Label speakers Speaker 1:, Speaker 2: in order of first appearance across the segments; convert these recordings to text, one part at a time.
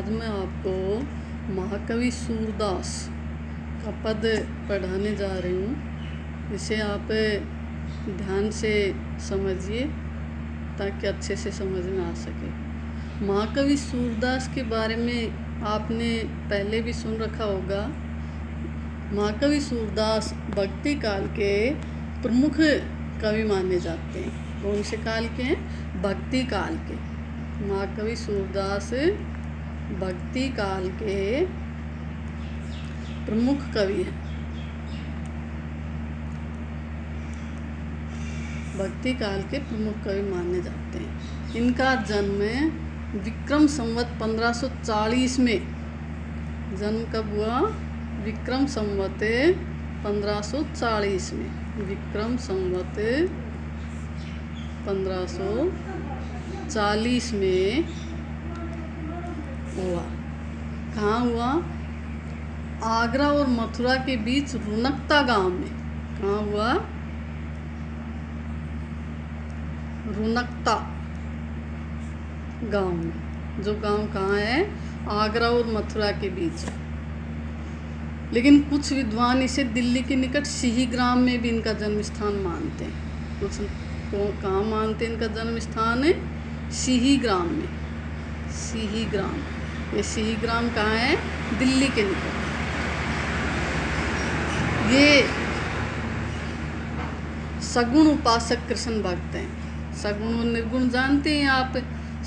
Speaker 1: आज मैं आपको महाकवि सूरदास का पद पढ़ाने जा रही हूँ। इसे आप ध्यान से समझिए ताकि अच्छे से समझ में आ सके। महाकवि सूरदास के बारे में आपने पहले भी सुन रखा होगा। महाकवि सूरदास भक्ति काल के प्रमुख कवि माने जाते हैं। कौन से काल के हैं? भक्ति काल के। महाकवि सूरदास भक्ति काल के प्रमुख कवि हैं। भक्ति काल के प्रमुख कवि माने जाते हैं। इनका जन्म विक्रम संवत 1540 में। जन्म कब हुआ? विक्रम संवत 1540 में। विक्रम संवत 1540 में हुआ। कहाँ हुआ? आगरा और मथुरा के बीच रुनकता गांव में। कहाँ हुआ? रुनकता गांव में। जो गांव कहाँ है? आगरा और मथुरा के बीच। लेकिन कुछ विद्वान इसे दिल्ली के निकट सिहीग्राम में भी इनका जन्म स्थान मानते हैं। कुछ कहाँ मानते हैं इनका जन्म स्थान है? सिहीग्राम में। सिहीग्राम, ये सिहीग्राम कहाँ है? दिल्ली के निकट। ये सगुण उपासक कृष्ण भक्त हैं। सगुण और निर्गुण जानते हैं आप?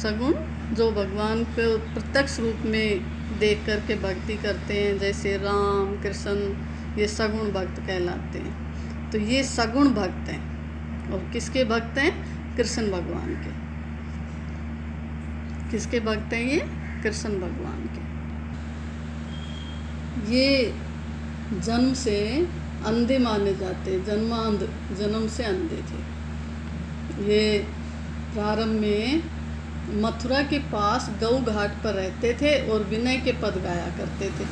Speaker 1: सगुण जो भगवान को प्रत्यक्ष रूप में देख करके भक्ति करते हैं, जैसे राम कृष्ण, ये सगुण भक्त कहलाते हैं। तो ये सगुण भक्त हैं। और किसके भक्त हैं? कृष्ण भगवान के। किसके भक्त हैं ये? कृष्ण भगवान के। ये जन्म से अंधे माने जाते हैं। जन्मांध, जन्म से अंधे थे। ये प्रारंभ में मथुरा के पास गौ घाट पर रहते थे और विनय के पद गाया करते थे।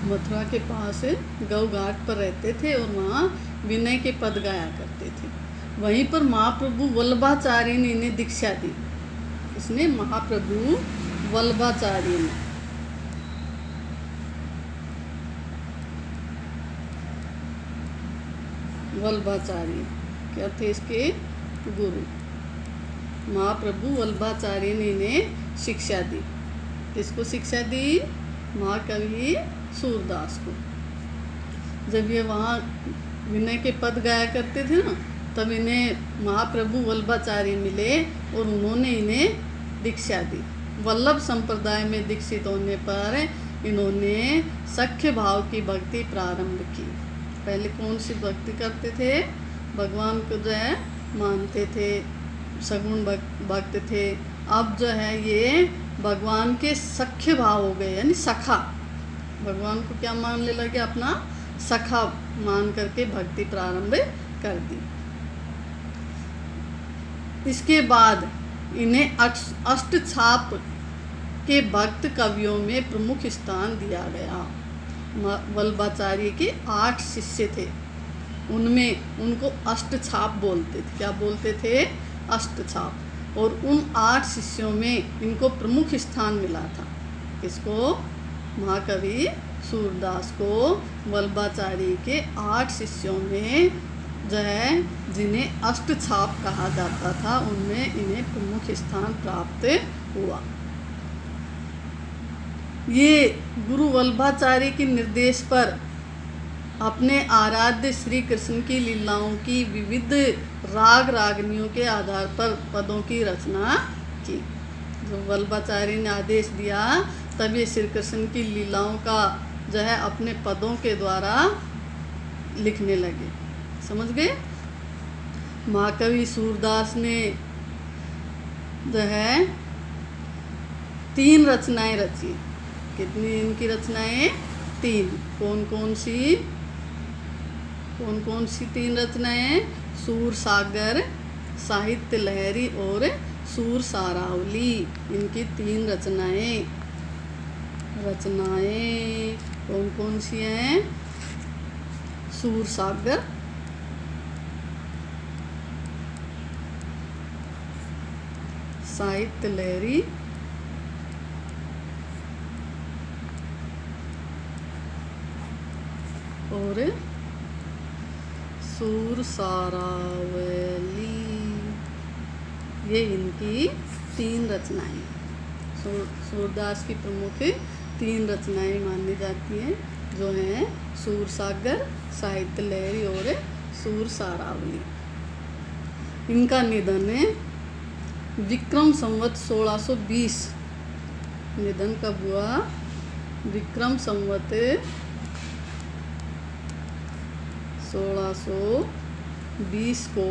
Speaker 1: मथुरा के पास गौ घाट पर रहते थे और वहाँ विनय के पद गाया करते थे। वहीं पर महाप्रभु वल्लभाचार्य ने इन्हें दीक्षा दी। इसने महाप्रभु वल्लभाचार्य ने वल्लभाचार्य क्या थे? इसके गुरु महाप्रभु वल्लभाचार्य ने इन्हें शिक्षा दी। किसको शिक्षा दी? महाकवि सूरदास को। जब ये वहाँ विनय के पद गाया करते थे ना, तब इन्हें महाप्रभु वल्लभाचार्य मिले और उन्होंने इन्हें दीक्षा दी। वल्लभ संप्रदाय में दीक्षित होने पर इन्होंने सख्य भाव की भक्ति प्रारंभ की। पहले कौन सी भक्ति करते थे? भगवान को जो है मानते थे, सगुण भक्त थे। अब जो है ये भगवान के सख्य भाव हो गए, यानी सखा। भगवान को क्या मानने लगे? अपना सखा मान करके भक्ति प्रारंभ कर दी। इसके बाद इन्हें अष्टछाप के भक्त कवियों में प्रमुख स्थान दिया गया। वल्लभाचार्य के 8 शिष्य थे। उनमें उनको अष्टछाप बोलते थे। क्या बोलते थे? अष्टछाप। और उन 8 शिष्यों में इनको प्रमुख स्थान मिला था। किसको? महाकवि सूरदास को वल्लभाचार्य के 8 शिष्यों में जो है, जिन्हें अष्टछाप कहा जाता था, उनमें इन्हें प्रमुख स्थान प्राप्त हुआ। ये गुरु वल्लभाचार्य के निर्देश पर अपने आराध्य श्री कृष्ण की लीलाओं की विविध राग रागनियों के आधार पर पदों की रचना की। जब वल्लभाचार्य ने आदेश दिया, तब ये श्री कृष्ण की लीलाओं का जो है अपने पदों के द्वारा लिखने लगे। समझ गए? महाकवि सूरदास ने जो है 3 रचनाएं रची। कितनी इनकी रचनाएं? 3। कौन कौन सी 3 रचनाएं? सूर सागर, साहित्य लहरी और सूर सारावली। इनकी 3 रचनाएं कौन कौन सी हैं? सूर सागर, साहित्य लहरी और सूर सारावली, ये इनकी 3 रचनाएं सूरदास की प्रमुख 3 रचनाएं मानी जाती हैं, जो हैं सूरसागर, साहित्य लहरी और सूर सारावली। इनका निधन विक्रम संवत 1620, निधन कब हुआ? विक्रम संवत 1620 को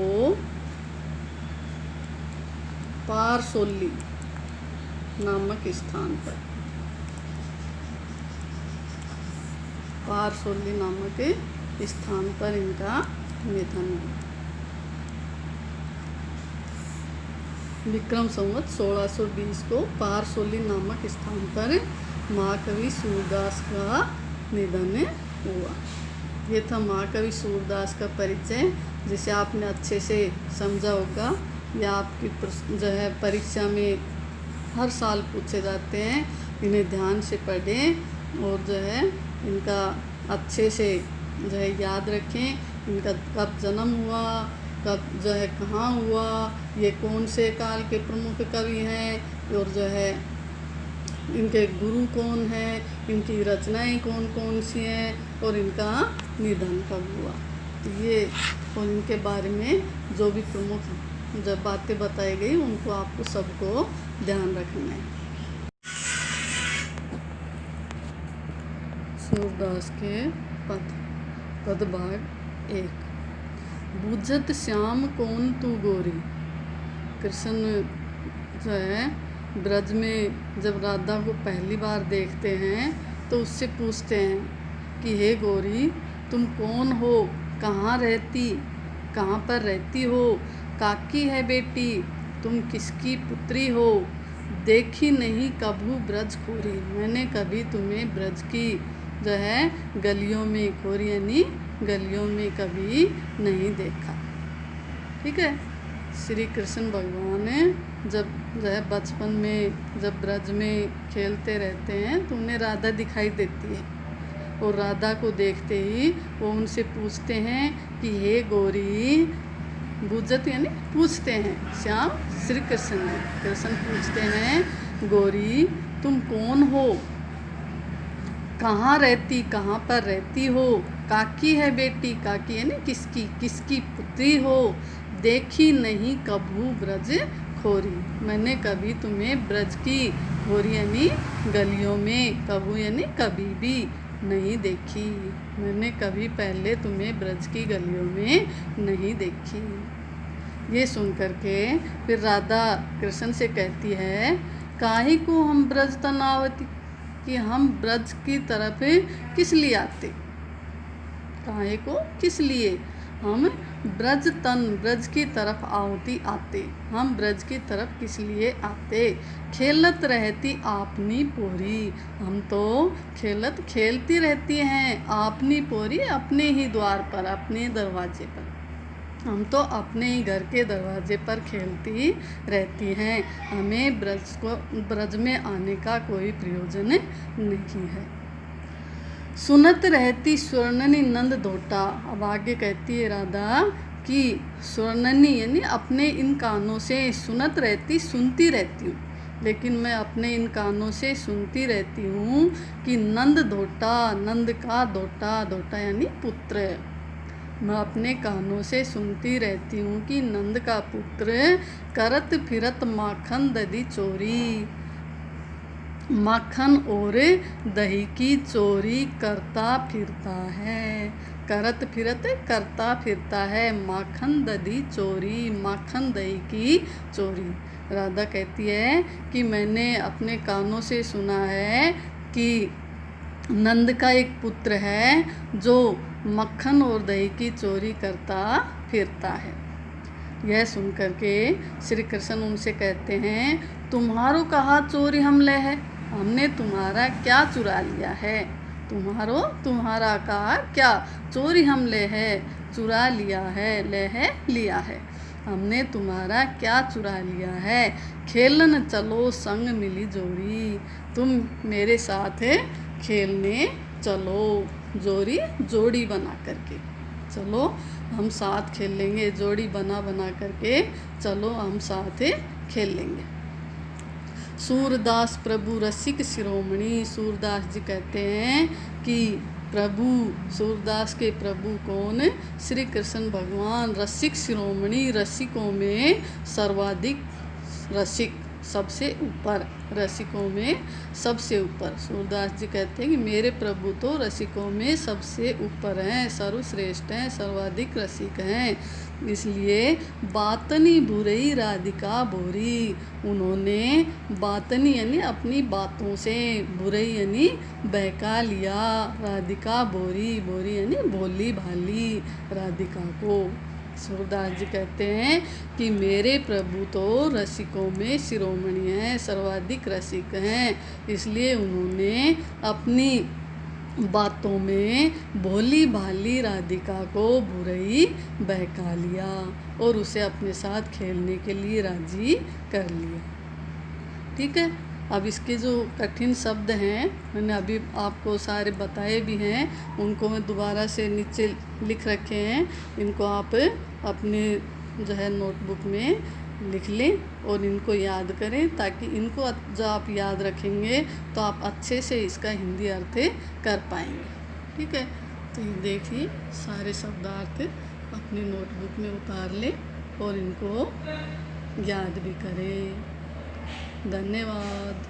Speaker 1: पारसोली नामक स्थान पर, पारसोली नामक स्थान पर इनका निधन हुआ। विक्रम संवत 1620 को पारसोली नामक स्थान पर महाकवि सूरदास का निधन हुआ। ये था महाकवि सूरदास का परिचय, जिसे आपने अच्छे से समझा होगा। या आपकी जो है परीक्षा में हर साल पूछे जाते हैं, इन्हें ध्यान से पढ़ें और जो है इनका अच्छे से जो है याद रखें। इनका कब जन्म हुआ, कब जो है कहाँ हुआ, ये कौन से काल के प्रमुख कवि हैं, और जो है इनके गुरु कौन हैं, इनकी रचनाएं कौन कौन सी हैं, और इनका निधन कब हुआ। तो ये और इनके बारे में जो भी प्रमुख जब बातें बताई गई, उनको आपको सबको ध्यान रखना है। सूरदास के पद भाग 1। बुझत श्याम कौन तू गोरी। कृष्ण जो है ब्रज में जब राधा को पहली बार देखते हैं तो उससे पूछते हैं कि हे गोरी, तुम कौन हो, कहाँ पर रहती हो, काकी है बेटी, तुम किसकी पुत्री हो, देखी नहीं कभू ब्रज खोरी। मैंने कभी तुम्हें ब्रज की जो है गलियों में, खोरी यानी गलियों में कभी नहीं देखा। ठीक है। श्री कृष्ण भगवान जब जो है बचपन में जब ब्रज में खेलते रहते हैं तो उन्हें राधा दिखाई देती है, और राधा को देखते ही वो उनसे पूछते हैं कि हे गोरी, बुझत यानी पूछते हैं, श्याम श्री कृष्ण पूछते हैं, गोरी तुम कौन हो, कहाँ पर रहती हो, काकी है बेटी, काकी यानी किसकी पुत्री हो, देखी नहीं कभू ब्रज खोरी। मैंने कभी तुम्हें ब्रज की खोरी यानी गलियों में, कभू यानी कभी भी नहीं देखी। मैंने कभी पहले तुम्हें ब्रज की गलियों में नहीं देखी। ये सुन करके फिर राधा कृष्ण से कहती है, काहे को हम ब्रज तनावती, कि हम ब्रज की तरफ किस लिए आते, काहे को किस लिए हम ब्रज की तरफ आवती आते, हम ब्रज की तरफ किस लिए आते, खेलत रहती आपनी पोरी, हम तो खेलती रहती हैं आपनी पोरी, अपने ही द्वार पर, अपने दरवाजे पर, हम तो अपने ही घर के दरवाजे पर खेलती रहती हैं, हमें ब्रज में आने का कोई प्रयोजन नहीं है। सुनत रहती स्वर्णनी नंद धोटा। अब आगे कहती है राधा कि स्वर्णनी यानी अपने इन कानों से, सुनत रहती सुनती रहती हूँ, लेकिन मैं अपने इन कानों से सुनती रहती हूँ कि नंद धोटा, नंद का धोटा यानी पुत्र, मैं अपने कानों से सुनती रहती हूँ कि नंद का पुत्र करत फिरत माखन दधी चोरी, माखन और दही की चोरी करता फिरता है, करत फिरत करता फिरता है, माखन दधी चोरी, माखन दही की चोरी। राधा कहती है कि मैंने अपने कानों से सुना है कि नंद का एक पुत्र है जो मक्खन और दही की चोरी करता फिरता है। यह सुनकर के श्री कृष्ण उनसे कहते हैं, तुम्हारो कहा चोरी हम ले है, हमने तुम्हारा क्या चुरा लिया है, तुम्हारा कहा क्या चोरी हम ले है, चुरा लिया है, ले है लिया है, हमने तुम्हारा क्या चुरा लिया है, खेलन चलो संग मिली जोड़ी, तुम मेरे साथ खेलने चलो। जोड़ी बना करके। चलो हम साथ खेल लेंगे, जोड़ी बना बना करके चलो हम साथ खेल लेंगे। सूरदास प्रभु रसिक शिरोमणि। सूरदास जी कहते हैं कि प्रभु, सूरदास के प्रभु कौन? श्री कृष्ण भगवान। रसिक शिरोमणि, रसिकों में सर्वाधिक रसिक, सबसे ऊपर, रसिकों में सबसे ऊपर। सूरदास जी कहते हैं कि मेरे प्रभु तो रसिकों में सबसे ऊपर हैं, सर्वश्रेष्ठ हैं, सर्वाधिक रसिक हैं। इसलिए बातनी बुरई राधिका बोरी, उन्होंने बातनी यानी अपनी बातों से, बुरई यानी बहका लिया, राधिका बोरी, बोरी यानी भोली भाली राधिका को। सूरदास जी कहते हैं कि मेरे प्रभु तो रसिकों में शिरोमणि हैं, सर्वाधिक रसिक हैं, इसलिए उन्होंने अपनी बातों में भोली भाली राधिका को बुरई बहका लिया और उसे अपने साथ खेलने के लिए राजी कर लिया। ठीक है। अब इसके जो कठिन शब्द हैं मैंने अभी आपको सारे बताए भी हैं, उनको मैं दोबारा से नीचे लिख रखे हैं। इनको आप अपने जो है नोटबुक में लिख लें और इनको याद करें, ताकि इनको जो आप याद रखेंगे तो आप अच्छे से इसका हिंदी अर्थ कर पाएंगे। ठीक है। तो ये देखिए सारे शब्दार्थ अपनी नोटबुक में उतार लें और इनको याद भी करें। धन्यवाद।